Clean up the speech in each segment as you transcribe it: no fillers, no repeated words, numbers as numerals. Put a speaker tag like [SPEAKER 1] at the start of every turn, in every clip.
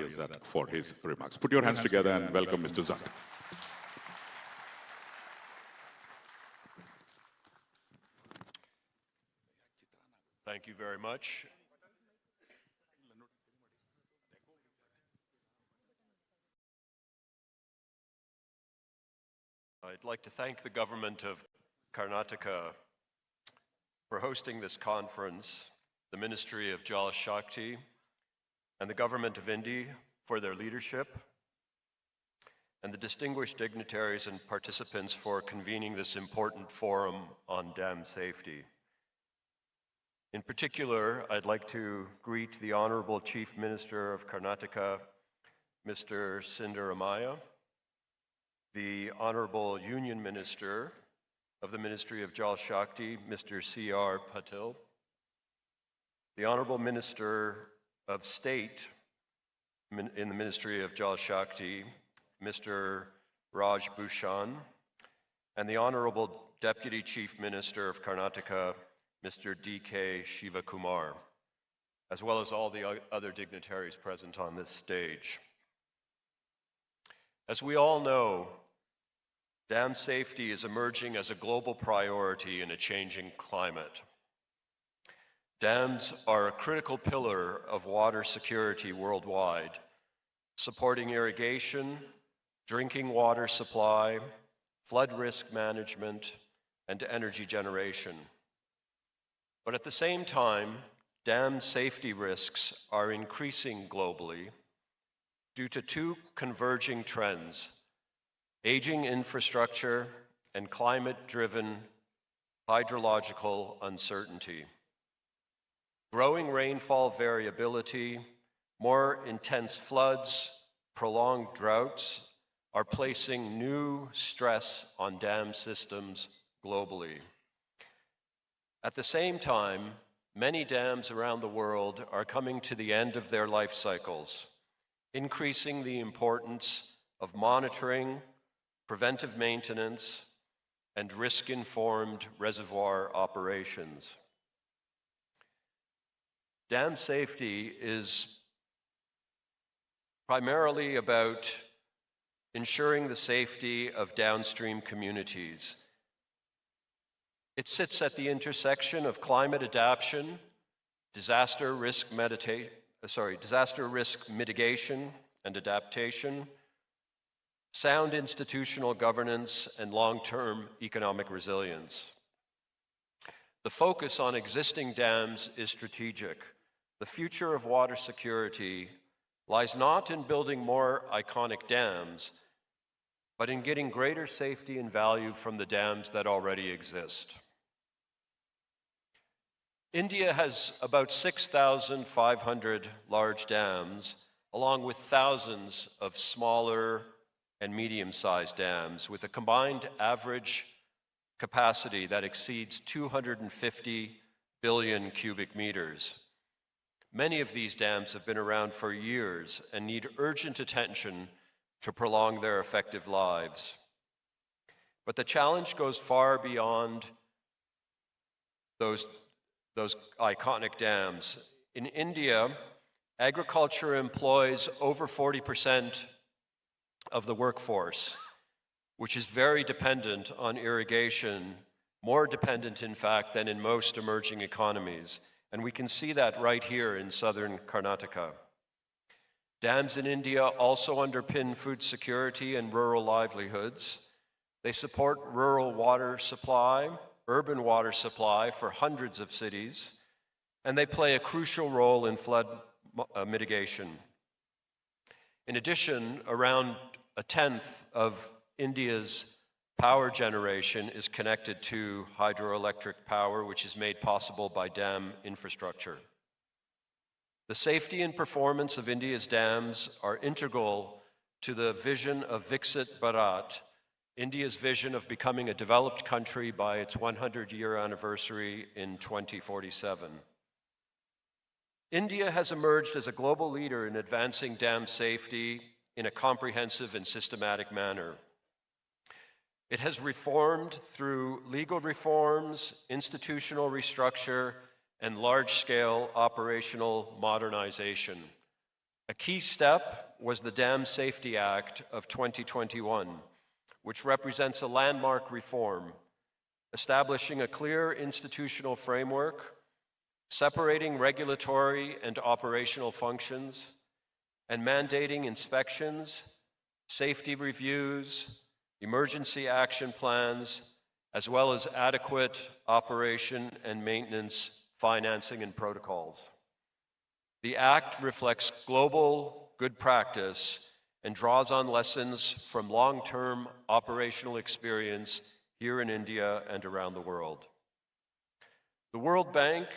[SPEAKER 1] Zat for his remarks. Put your hands together and welcome Mr. Zat.
[SPEAKER 2] Thank you very much. I'd like to thank the government of Karnataka for hosting this conference, the Ministry of Jal Shakti, and the government of India for their leadership, and the distinguished dignitaries and participants for convening this important forum on dam safety. In particular, I'd like to greet the Honorable Chief Minister of Karnataka, Mr. Sundaramaiah, the Honorable Union Minister of the Ministry of Jal Shakti, Mr. C.R. Patil, the Honorable Minister of State in the Ministry of Jal Shakti, Mr. Raj Bhushan, and the Honorable Deputy Chief Minister of Karnataka, Mr. D.K. Shivakumar, as well as all the other dignitaries present on this stage. As we all know, dam safety is emerging as a global priority in a changing climate. Dams are a critical pillar of water security worldwide, supporting irrigation, drinking water supply, flood risk management, and energy generation. But at the same time, dam safety risks are increasing globally due to two converging trends: aging infrastructure and climate-driven hydrological uncertainty. Growing rainfall variability, more intense floods, prolonged droughts are placing new stress on dam systems globally. At the same time, many dams around the world are coming to the end of their life cycles, increasing the importance of monitoring, preventive maintenance, and risk-informed reservoir operations. Dam safety is primarily about ensuring the safety of downstream communities. It sits at the intersection of climate adaptation, disaster risk mitigation and adaptation, sound institutional governance, and long-term economic resilience. The focus on existing dams is strategic. The future of water security lies not in building more iconic dams, but in getting greater safety and value from the dams that already exist. India has about 6,500 large dams, along with thousands of smaller and medium-sized dams, with a combined average capacity that exceeds 250 billion cubic meters. Many of these dams have been around for years and need urgent attention to prolong their effective lives. But the challenge goes far beyond those iconic dams. In India, agriculture employs over 40% of the workforce, which is very dependent on irrigation, more dependent, in fact, than in most emerging economies. And we can see that right here in southern Karnataka. Dams in India also underpin food security and rural livelihoods. They support rural water supply, urban water supply for hundreds of cities, and they play a crucial role in flood mitigation. In addition, around a tenth of India's power generation is connected to hydroelectric power, which is made possible by dam infrastructure. The safety and performance of India's dams are integral to the vision of Viksit Bharat, India's vision of becoming a developed country by its 100-year anniversary in 2047. India has emerged as a global leader in advancing dam safety in a comprehensive and systematic manner. It has reformed through legal reforms, institutional restructure, and large-scale operational modernization. A key step was the Dam Safety Act of 2021, which represents a landmark reform, establishing a clear institutional framework, separating regulatory and operational functions, and mandating inspections, safety reviews, emergency action plans, as well as adequate operation and maintenance financing and protocols. The Act reflects global good practice and draws on lessons from long-term operational experience here in India and around the world. The World Bank,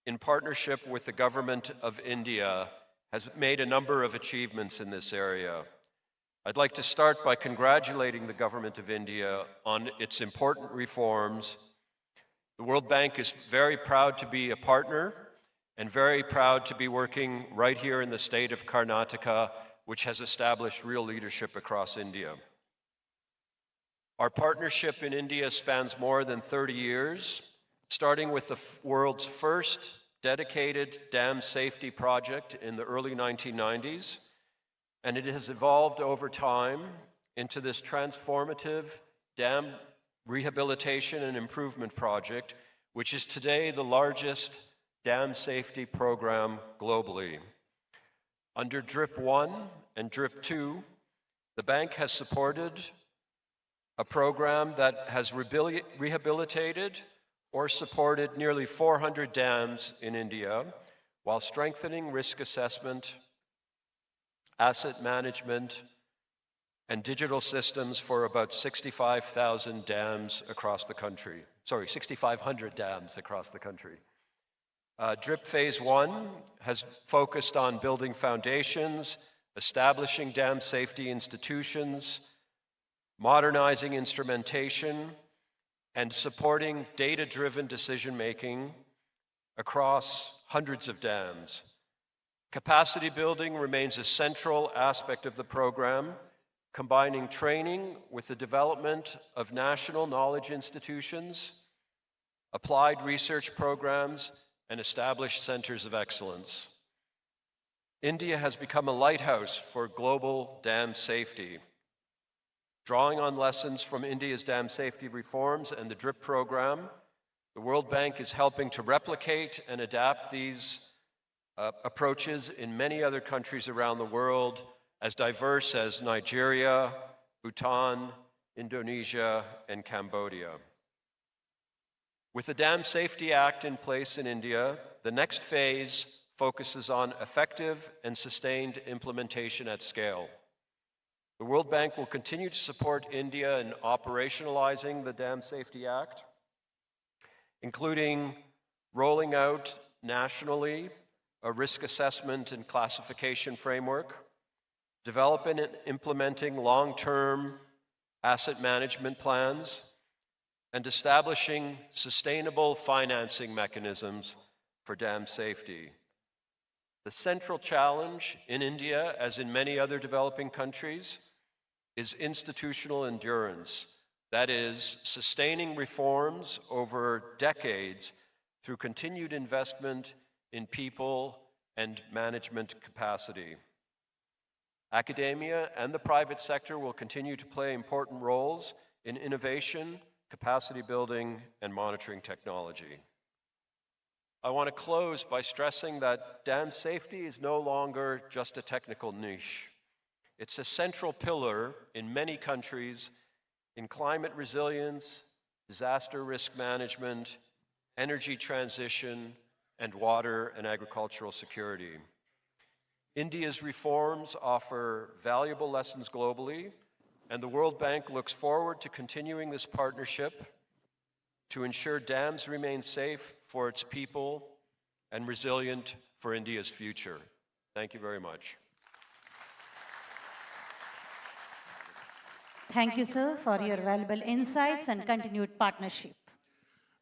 [SPEAKER 2] in partnership with the Government of India, has made a number of achievements in this area. I'd like to start by congratulating the Government of India on its important reforms. The World Bank is very proud to be a partner and very proud to be working right here in the state of Karnataka, which has established real leadership across India. Our partnership in India spans more than 30 years, starting with the world's first dedicated dam safety project in the early 1990s, and it has evolved over time into this transformative dam rehabilitation and improvement project, which is today the largest dam safety program globally. Under DRIP 1 and DRIP 2, the bank has supported a program that has rehabilitated or supported nearly 400 dams in India, while strengthening risk assessment, asset management, and digital systems for about 65,000 dams across the country. 6,500 dams across the country. DRIP Phase 1 has focused on building foundations, establishing dam safety institutions, modernizing instrumentation, and supporting data-driven decision-making across hundreds of dams. Capacity building remains a central aspect of the program, combining training with the development of national knowledge institutions, applied research programs, and established centers of excellence. India has become a lighthouse for global dam safety. Drawing on lessons from India's dam safety reforms and the DRIP program, the World Bank is helping to replicate and adapt these approaches in many other countries around the world, as diverse as Nigeria, Bhutan, Indonesia, and Cambodia. With the Dam Safety Act in place in India, the next phase focuses on effective and sustained implementation at scale. The World Bank will continue to support India in operationalizing the Dam Safety Act, including rolling out nationally a risk assessment and classification framework, developing and implementing long-term asset management plans, and establishing sustainable financing mechanisms for dam safety. The central challenge in India, as in many other developing countries, is institutional endurance. That is, sustaining reforms over decades through continued investment in people and management capacity. Academia and the private sector will continue to play important roles in innovation, capacity building, and monitoring technology. I want to close by stressing that dam safety is no longer just a technical niche. It's a central pillar in many countries in climate resilience, disaster risk management, energy transition, and water and agricultural security. India's reforms offer valuable lessons globally, and the World Bank looks forward to continuing this partnership to ensure dams remain safe for its people and resilient for India's future. Thank you very much.
[SPEAKER 3] Thank you, sir, for your valuable insights and continued partnership.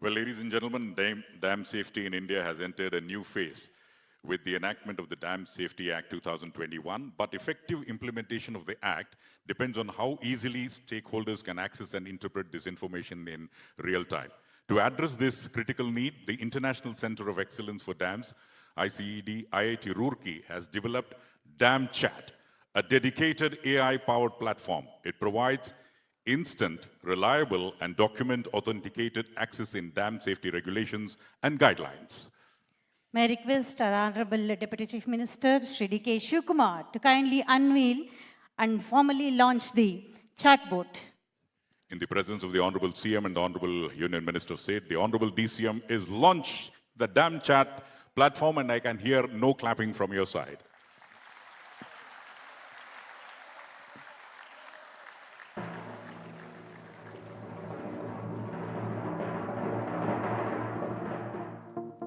[SPEAKER 1] Well, ladies and gentlemen, dam safety in India has entered a new phase with the enactment of the Dam Safety Act 2021, but effective implementation of the Act depends on how easily stakeholders can access and interpret this information in real time. To address this critical need, the International Center of Excellence for Dams, ICED, IIT Roorkee, has developed Dam Chat, a dedicated AI-powered platform. It provides instant, reliable, and document-authenticated access in dam safety regulations and guidelines.
[SPEAKER 3] May I request our Honorable Deputy Chief Minister, Shri D.K. Shivkumar, to kindly unveil and formally launch the chatbot.
[SPEAKER 1] In the presence of the Honorable CM and the Honorable Union Minister of State, the Honorable DCM is launched the Dam Chat platform, and I can hear no clapping from your side.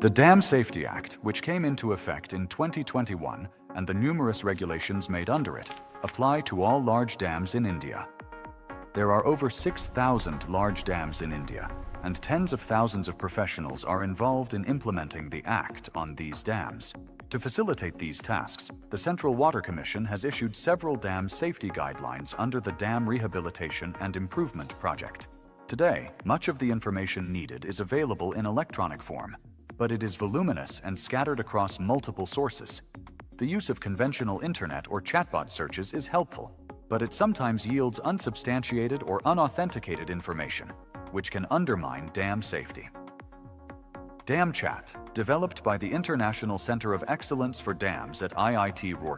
[SPEAKER 4] The Dam Safety Act, which came into effect in 2021, and the numerous regulations made under it, apply to all large dams in India. There are over 6,000 large dams in India, and tens of thousands of professionals are involved in implementing the Act on these dams. To facilitate these tasks, the Central Water Commission has issued several dam safety guidelines under the Dam Rehabilitation and Improvement Project. Today, much of the information needed is available in electronic form, but it is voluminous and scattered across multiple sources. The use of conventional internet or chatbot searches is helpful, but it sometimes yields unsubstantiated or unauthenticated information, which can undermine dam safety. Dam Chat, developed by the International Center of Excellence for Dams at IIT Roorkee,